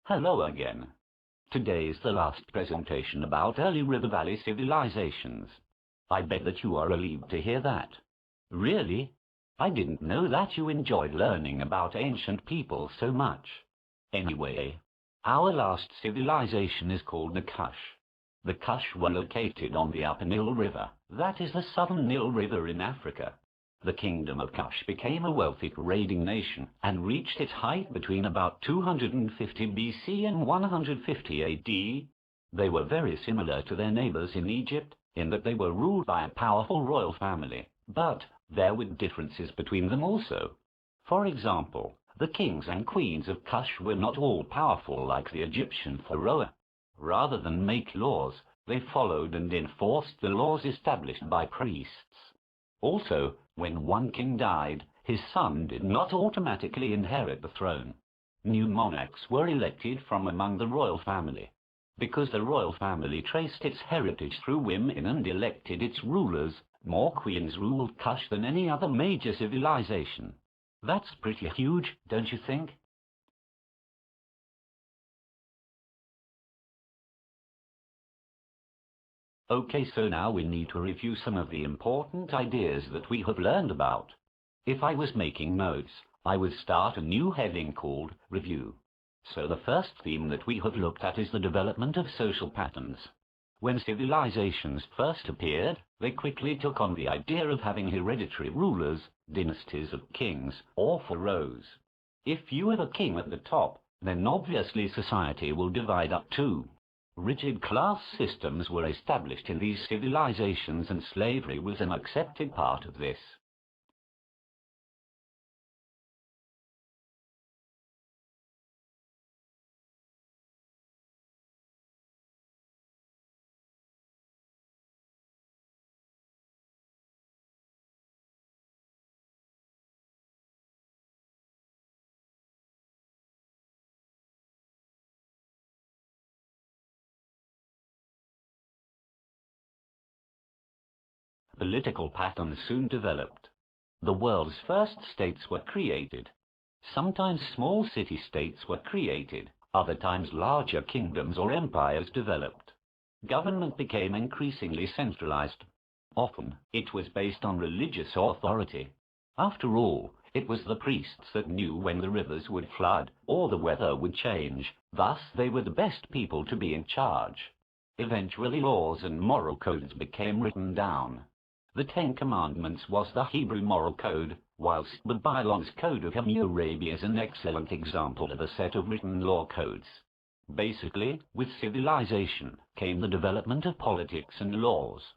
Hello again. Today is the last presentation about early river valley civilizations. I bet that you are relieved to hear that. Really? I didn't know that you enjoyed learning about ancient people so much. Anyway, our last civilization is called the Kush. The Kush were located on the upper Nile River, that is the southern Nile River in Africa. The kingdom of Kush became a wealthy trading nation and reached its height between about 250 BC and 150 AD. They were very similar to their neighbors in Egypt, in that they were ruled by a powerful royal family, but there were differences between them also. For example, the kings and queens of Kush were not all powerful like the Egyptian pharaoh. Rather than make laws, they followed and enforced the laws established by priests. Also, when one king died, his son did not automatically inherit the throne. New monarchs were elected from among the royal family. Because the royal family traced its heritage through women and elected its rulers, more queens ruled Kush than any other major civilization. That's pretty huge, don't you think? Okay, so now we need to review some of the important ideas that we have learned about. If I was making notes, I would start a new heading called Review. So the first theme that we have looked at is the development of social patterns. When civilizations first appeared, they quickly took on the idea of having hereditary rulers, dynasties of kings, or pharaohs. If you have a king at the top, then obviously society will divide up too. Rigid class systems were established in these civilizations, and slavery was an accepted part of this. Political patterns soon developed. The world's first states were created. Sometimes small city-states were created, other times larger kingdoms or empires developed. Government became increasingly centralized. Often, it was based on religious authority. After all, it was the priests that knew when the rivers would flood or the weather would change, thus they were the best people to be in charge. Eventually laws and moral codes became written down. The Ten Commandments was the Hebrew moral code, whilst the Babylon's Code of Hammurabi is an excellent example of a set of written law codes. Basically, with civilization came the development of politics and laws.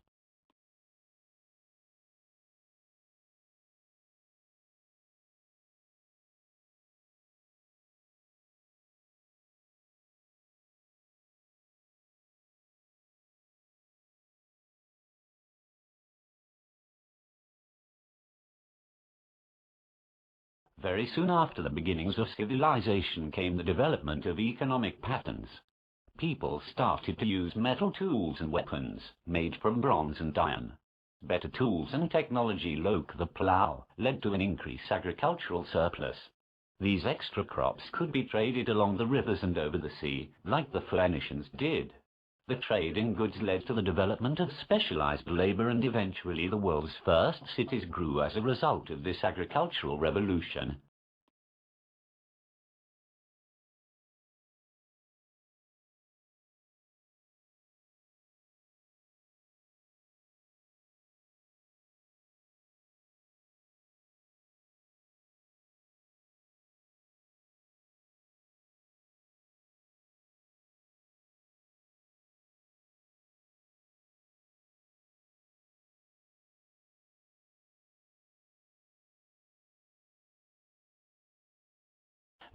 Very soon after the beginnings of civilization came the development of economic patterns. People started to use metal tools and weapons made from bronze and iron. Better tools and technology like the plow led to an increased agricultural surplus. These extra crops could be traded along the rivers and over the sea, like the Phoenicians did. The trade in goods led to the development of specialized labor, and eventually the world's first cities grew as a result of this agricultural revolution.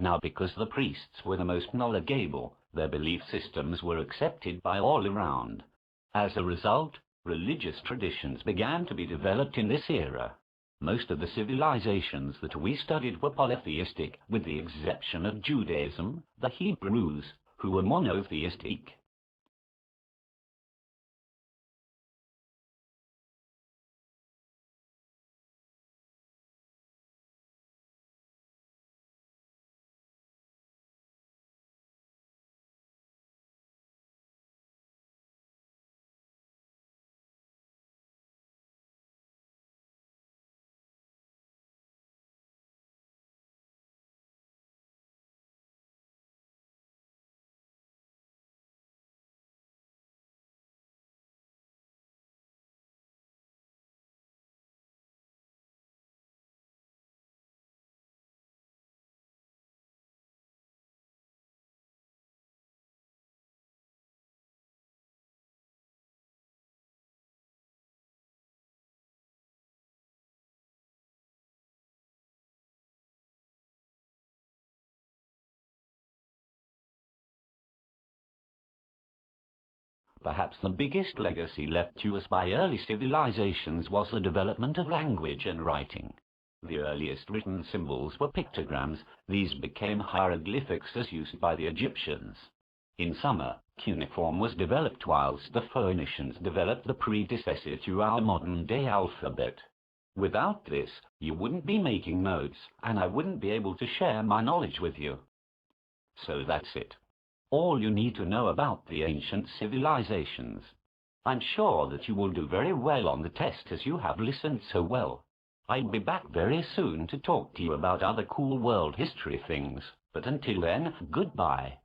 Now, because the priests were the most knowledgeable, their belief systems were accepted by all around. As a result, religious traditions began to be developed in this era. Most of the civilizations that we studied were polytheistic, with the exception of Judaism, the Hebrews, who were monotheistic. Perhaps the biggest legacy left to us by early civilizations was the development of language and writing. The earliest written symbols were pictograms. These became hieroglyphics as used by the Egyptians. In summer, cuneiform was developed whilst the Phoenicians developed the predecessor to our modern-day alphabet. Without this, you wouldn't be making notes, and I wouldn't be able to share my knowledge with you. So that's it. All you need to know about the ancient civilizations. I'm sure that you will do very well on the test as you have listened so well. I'll be back very soon to talk to you about other cool world history things, but until then, goodbye.